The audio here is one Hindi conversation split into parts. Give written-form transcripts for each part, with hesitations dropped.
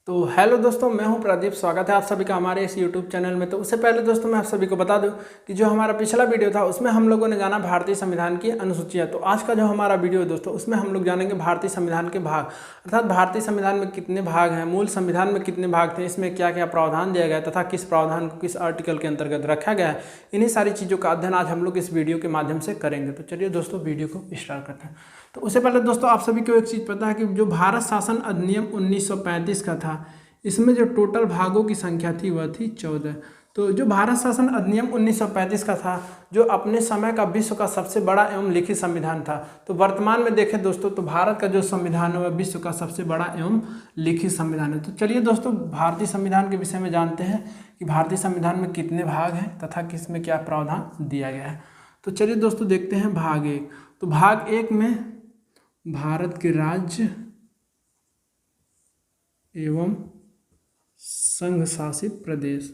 तो हेलो दोस्तों, मैं हूं प्रदीप। स्वागत है आप सभी का हमारे इस यूट्यूब चैनल में। तो उससे पहले दोस्तों मैं आप सभी को बता दूं कि जो हमारा पिछला वीडियो था उसमें हम लोगों ने जाना भारतीय संविधान की अनुसूचियां। तो आज का जो हमारा वीडियो है दोस्तों, उसमें हम लोग जानेंगे भारतीय संविधान के भाग, अर्थात भारतीय संविधान में कितने भाग हैं, मूल संविधान में कितने भाग थे, इसमें क्या क्या प्रावधान दिया गया तथा किस प्रावधान को किस आर्टिकल के अंतर्गत रखा गया है। इन्हीं सारी चीज़ों का अध्ययन आज हम लोग इस वीडियो के माध्यम से करेंगे। तो चलिए दोस्तों वीडियो को स्टार्ट करते हैं। तो उससे पहले दोस्तों आप सभी को एक चीज़ पता है कि जो भारत शासन अधिनियम 1935 का था, इसमें जो टोटल भागों की संख्या थी वह थी 14। तो जो भारत शासन अधिनियम 1935 का था, जो अपने समय का विश्व का सबसे बड़ा एवं लिखित संविधान था। तो वर्तमान में देखें दोस्तों तो भारत का जो संविधान है वह विश्व का सबसे बड़ा एवं लिखित संविधान है। तो चलिए दोस्तों भारतीय संविधान के विषय में जानते हैं कि भारतीय संविधान में कितने भाग हैं तथा किस में क्या प्रावधान दिया गया है। तो चलिए दोस्तों देखते हैं भाग 1। तो भाग 1 में भारत के राज्य एवं संघ शासित प्रदेश।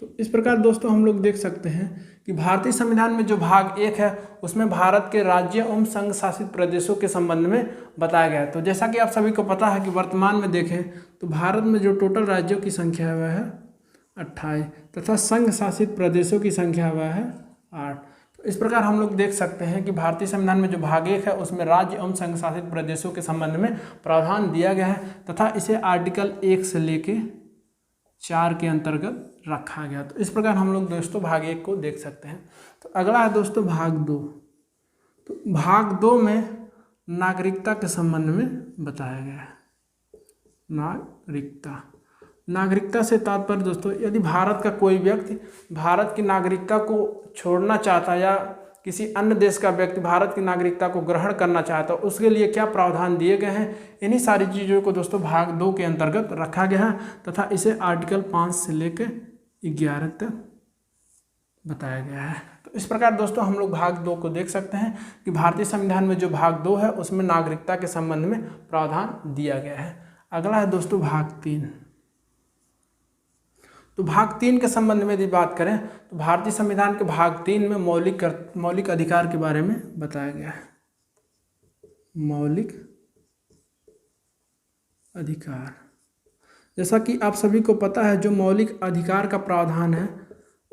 तो इस प्रकार दोस्तों हम लोग देख सकते हैं कि भारतीय संविधान में जो भाग 1 है उसमें भारत के राज्य एवं संघ शासित प्रदेशों के संबंध में बताया गया है। तो जैसा कि आप सभी को पता है कि वर्तमान में देखें तो भारत में जो टोटल राज्यों की संख्या है वह है 28 तथा संघ शासित प्रदेशों की संख्या वह है 8। तो इस प्रकार हम लोग देख सकते हैं कि भारतीय संविधान में जो भाग 1 है उसमें राज्य एवं संघ शासित प्रदेशों के संबंध में प्रावधान दिया गया है तथा इसे आर्टिकल 1 से लेके 4 के अंतर्गत रखा गया। तो इस प्रकार हम लोग दोस्तों भाग 1 को देख सकते हैं। तो अगला है दोस्तों भाग 2। तो भाग 2 में नागरिकता के संबंध में बताया गया है। नागरिकता से तात्पर्य दोस्तों, यदि भारत का कोई व्यक्ति भारत की नागरिकता को छोड़ना चाहता या किसी अन्य देश का व्यक्ति भारत की नागरिकता को ग्रहण करना चाहता है, उसके लिए क्या प्रावधान दिए गए हैं, इन्हीं सारी चीज़ों को दोस्तों भाग 2 के अंतर्गत रखा गया है तथा इसे आर्टिकल 5 से लेकर 11 तक बताया गया है। तो इस प्रकार दोस्तों हम लोग भाग 2 को देख सकते हैं कि भारतीय संविधान में जो भाग 2 है उसमें नागरिकता के संबंध में प्रावधान दिया गया है। अगला है दोस्तों भाग 3। तो भाग 3 के संबंध में यदि बात करें तो भारतीय संविधान के भाग 3 में मौलिक अधिकार के बारे में बताया गया है। मौलिक अधिकार, जैसा कि आप सभी को पता है जो मौलिक अधिकार का प्रावधान है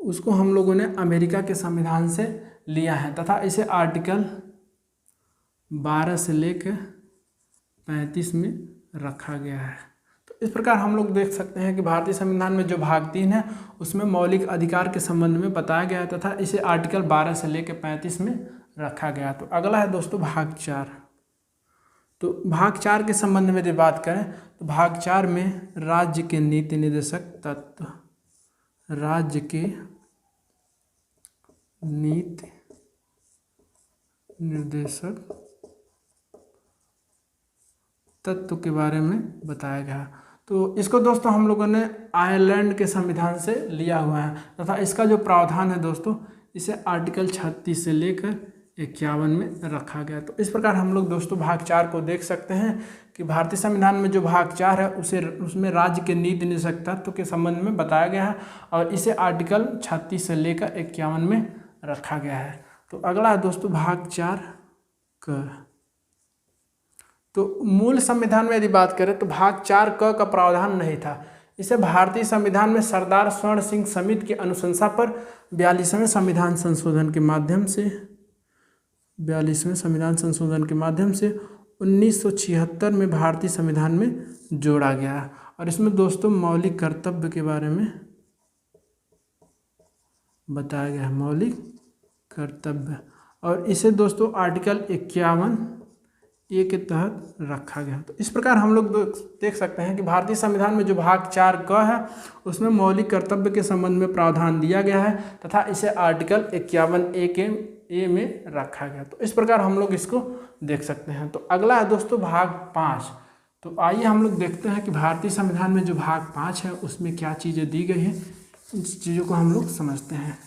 उसको हम लोगों ने अमेरिका के संविधान से लिया है तथा इसे आर्टिकल 12 से लेकर 35 में रखा गया है। इस प्रकार हम लोग देख सकते हैं कि भारतीय संविधान में जो भाग 3 है उसमें मौलिक अधिकार के संबंध में बताया गया है तथा इसे आर्टिकल 12 से लेकर 35 में रखा गया। तो अगला है दोस्तों भाग 4। तो भाग 4 के संबंध में यदि बात करें तो भाग 4 में राज्य के नीति निर्देशक तत्व, राज्य के नीति निर्देशक तत्व के बारे में बताया गया। तो इसको दोस्तों हम लोगों ने आयरलैंड के संविधान से लिया हुआ है तथा इसका जो प्रावधान है दोस्तों इसे आर्टिकल 36 से लेकर 51 में रखा गया। तो इस प्रकार हम लोग दोस्तों भाग 4 को देख सकते हैं कि भारतीय संविधान में जो भाग 4 है उसमें राज्य के नीति निर्देशक तत्व के संबंध में बताया गया है और इसे आर्टिकल 36 से लेकर 51 में रखा गया है। तो अगला है दोस्तों भाग 4 क। तो मूल संविधान में यदि बात करें तो भाग 4 क का प्रावधान नहीं था। इसे भारतीय संविधान में सरदार स्वर्ण सिंह समिति की अनुशंसा पर 42वें संविधान संशोधन के माध्यम से 1976 में भारतीय संविधान में जोड़ा गया। और इसमें दोस्तों मौलिक कर्तव्य के बारे में बताया गया है, मौलिक कर्तव्य, और इसे दोस्तों आर्टिकल 51A के तहत रखा गया। तो इस प्रकार हम लोग देख सकते हैं कि भारतीय संविधान में जो भाग 4 क है उसमें मौलिक कर्तव्य के संबंध में प्रावधान दिया गया है तथा इसे आर्टिकल 51A में रखा गया। तो इस प्रकार हम लोग इसको देख सकते हैं। तो अगला है दोस्तों भाग 5। तो आइए हम लोग देखते हैं कि भारतीय संविधान में जो भाग 5 है उसमें क्या चीज़ें दी गई हैं, इन चीज़ों को हम लोग समझते हैं।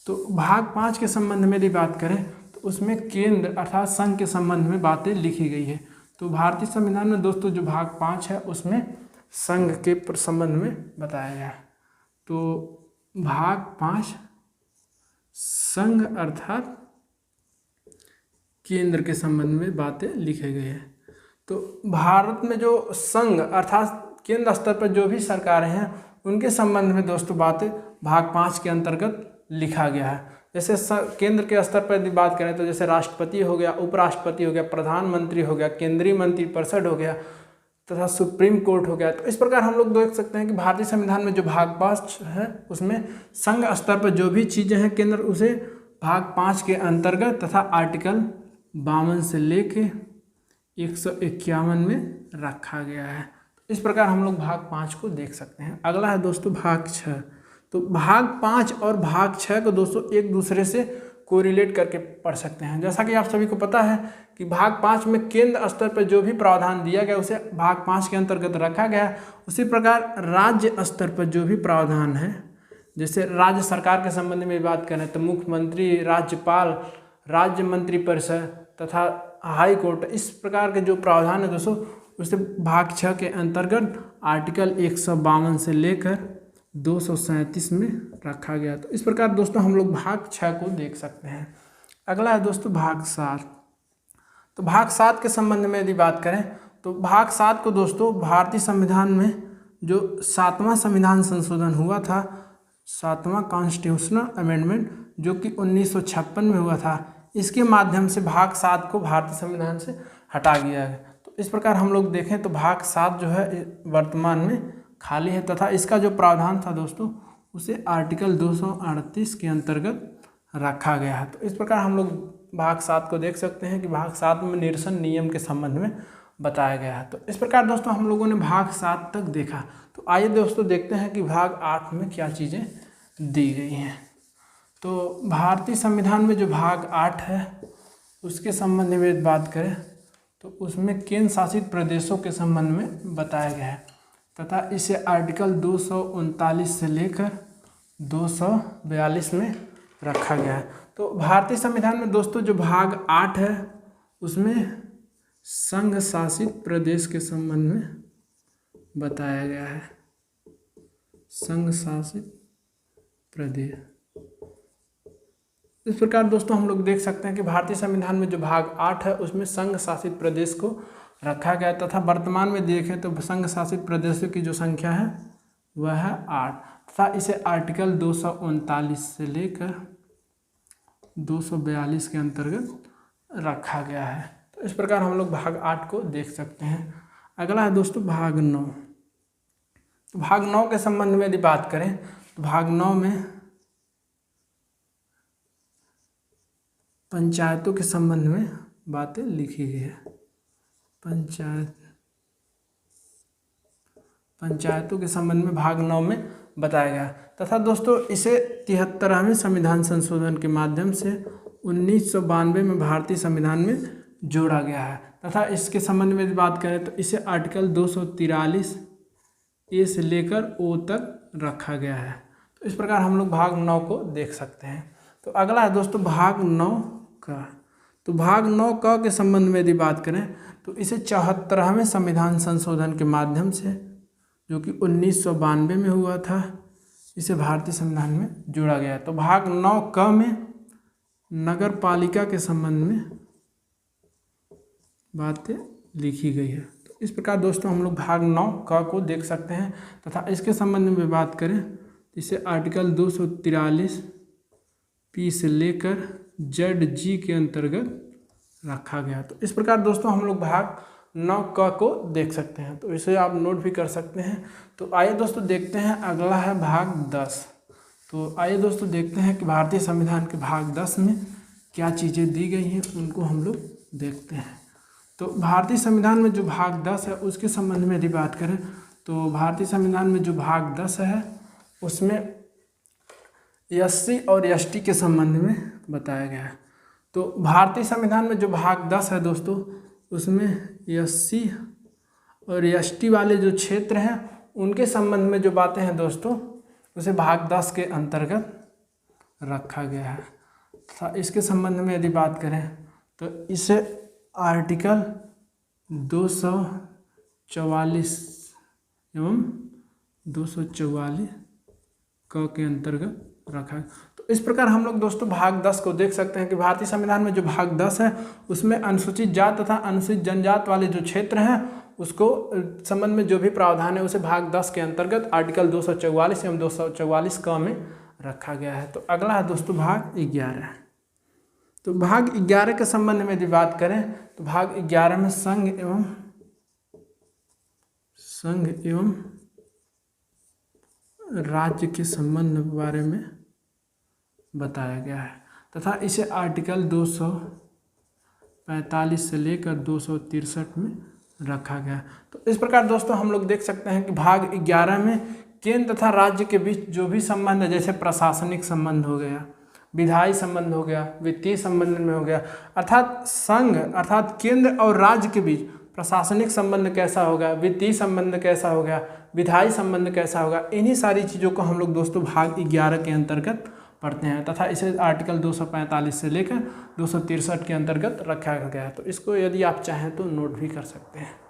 तो भाग 5 के संबंध में यदि बात करें तो उसमें केंद्र अर्थात संघ के संबंध में बातें लिखी गई है। तो भारतीय संविधान में दोस्तों जो भाग 5 है उसमें संघ के संबंध में बताया गया। तो भाग 5 संघ अर्थात केंद्र के संबंध में बातें लिखे गए हैं। तो भारत में जो संघ अर्थात केंद्र स्तर पर जो भी सरकारें हैं उनके संबंध में दोस्तों बातें भाग 5 के अंतर्गत लिखा गया है। जैसे केंद्र के स्तर पर यदि बात करें तो जैसे राष्ट्रपति हो गया, उपराष्ट्रपति हो गया, प्रधानमंत्री हो गया, केंद्रीय मंत्रिपरिषद हो गया तथा सुप्रीम कोर्ट हो गया। तो इस प्रकार हम लोग देख सकते हैं कि भारतीय संविधान में जो भाग 5 है उसमें संघ स्तर पर जो भी चीज़ें हैं केंद्र उसे भाग 5 के अंतर्गत तथा आर्टिकल 52 से लेके 151 में रखा गया है। इस प्रकार हम लोग भाग 5 को देख सकते हैं। अगला है दोस्तों भाग 6। तो भाग 5 और भाग 6 को दोस्तों एक दूसरे से कोरिलेट करके पढ़ सकते हैं। जैसा कि आप सभी को पता है कि भाग 5 में केंद्र स्तर पर जो भी प्रावधान दिया गया उसे भाग 5 के अंतर्गत रखा गया। उसी प्रकार राज्य स्तर पर जो भी प्रावधान है, जैसे राज्य सरकार के संबंध में बात करें तो मुख्यमंत्री, राज्यपाल, राज्य मंत्रिपरिषद तथा हाई कोर्ट, इस प्रकार के जो प्रावधान है दोस्तों उसे भाग 6 के अंतर्गत आर्टिकल 152 से लेकर 237 में रखा गया। तो इस प्रकार दोस्तों हम लोग भाग 6 को देख सकते हैं। अगला है दोस्तों भाग 7। तो भाग 7 के संबंध में यदि बात करें तो भाग 7 को दोस्तों भारतीय संविधान में जो 7वां संविधान संशोधन हुआ था, 7वां कॉन्स्टिट्यूशनल अमेंडमेंट जो कि 1956 में हुआ था, इसके माध्यम से भाग 7 को भारतीय संविधान से हटा दिया गया। तो इस प्रकार हम लोग देखें तो भाग 7 जो है वर्तमान में खाली है तथा इसका जो प्रावधान था दोस्तों उसे आर्टिकल 238 के अंतर्गत रखा गया है। तो इस प्रकार हम लोग भाग 7 को देख सकते हैं कि भाग 7 में निरसन नियम के संबंध में बताया गया है। तो इस प्रकार दोस्तों हम लोगों ने भाग 7 तक देखा। तो आइए दोस्तों देखते हैं कि भाग 8 में क्या चीज़ें दी गई हैं। तो भारतीय संविधान में जो भाग 8 है उसके संबंध में बात करें तो उसमें केंद्र शासित प्रदेशों के संबंध में बताया गया है तथा इसे आर्टिकल 239 से लेकर 242 में रखा गया है। तो भारतीय संविधान में दोस्तों जो भाग 8 है उसमें संघ शासित प्रदेश के संबंध में बताया गया है। संघ शासित प्रदेश, इस प्रकार दोस्तों हम लोग देख सकते हैं कि भारतीय संविधान में जो भाग 8 है उसमें संघ शासित प्रदेश को रखा गया तथा वर्तमान में देखें तो संघ शासित प्रदेशों की जो संख्या है वह है 8 तथा इसे आर्टिकल 239 से लेकर 242 के अंतर्गत रखा गया है। तो इस प्रकार हम लोग भाग 8 को देख सकते हैं। अगला है दोस्तों भाग 9। तो भाग 9 के संबंध में यदि बात करें तो भाग 9 में पंचायतों के संबंध में बातें लिखी गई है। पंचायतों के संबंध में भाग 9 में बताया गया तथा दोस्तों इसे 73वें संविधान संशोधन के माध्यम से 1992 में भारतीय संविधान में जोड़ा गया है तथा इसके संबंध में बात करें तो इसे आर्टिकल 243 ए से लेकर ओ तक रखा गया है। तो इस प्रकार हम लोग भाग 9 को देख सकते हैं। तो अगला है दोस्तों भाग 9 का। तो भाग 9 क के संबंध में यदि बात करें तो इसे 74वें संविधान संशोधन के माध्यम से जो कि 1992 में हुआ था, इसे भारतीय संविधान में जोड़ा गया। तो भाग 9 क में नगर पालिका के संबंध में बातें लिखी गई है। तो इस प्रकार दोस्तों हम लोग भाग 9 क को देख सकते हैं तथा इसके संबंध में बात करें तो इसे आर्टिकल 243 पी से लेकर जेड जी के अंतर्गत रखा गया। तो इस प्रकार दोस्तों हम लोग भाग 9 क को देख सकते हैं। तो इसे आप नोट भी कर सकते हैं। तो आइए दोस्तों देखते हैं, अगला है भाग 10। तो आइए दोस्तों देखते हैं कि भारतीय संविधान के भाग 10 में क्या चीज़ें दी गई हैं, उनको हम लोग देखते हैं। तो भारतीय संविधान में जो भाग 10 है उसके संबंध में यदि बात करें तो भारतीय संविधान में जो भाग 10 है उसमें एससी और एसटी के संबंध में बताया गया है। तो भारतीय संविधान में जो भाग 10 है दोस्तों उसमें एससी और एसटी वाले जो क्षेत्र हैं उनके संबंध में जो बातें हैं दोस्तों उसे भाग 10 के अंतर्गत रखा गया है तथा इसके संबंध में यदि बात करें तो इसे आर्टिकल 244 एवं 244 क के अंतर्गत रखा है। तो इस प्रकार हम लोग दोस्तों भाग 10 को देख सकते हैं कि भारतीय संविधान में जो भाग 10 है उसमें अनुसूचित जात तथा अनुसूचित जनजात वाले जो क्षेत्र हैं उसको संबंध में जो भी प्रावधान है उसे भाग 10 के अंतर्गत आर्टिकल 244 एवं 244 क में रखा गया है। तो अगला है दोस्तों भाग 11। तो भाग 11 के संबंध में यदि बात करें तो भाग 11 में संघ एवं राज्य के संबंध के बारे में बताया गया है तथा इसे आर्टिकल 245 से लेकर 263 में रखा गया। तो इस प्रकार दोस्तों हम लोग देख सकते हैं कि भाग 11 में केंद्र तथा राज्य के बीच जो भी संबंध है, जैसे प्रशासनिक संबंध हो गया, विधायी संबंध हो गया, वित्तीय संबंध में हो गया, अर्थात संघ अर्थात केंद्र और राज्य के बीच प्रशासनिक संबंध कैसा होगा, वित्तीय संबंध कैसा होगा, विधायी संबंध कैसा होगा, इन्हीं सारी चीज़ों को हम लोग दोस्तों भाग 11 के अंतर्गत पढ़ते हैं तथा इसे आर्टिकल 245 से लेकर 263 के अंतर्गत रखा गया है। तो इसको यदि आप चाहें तो नोट भी कर सकते हैं।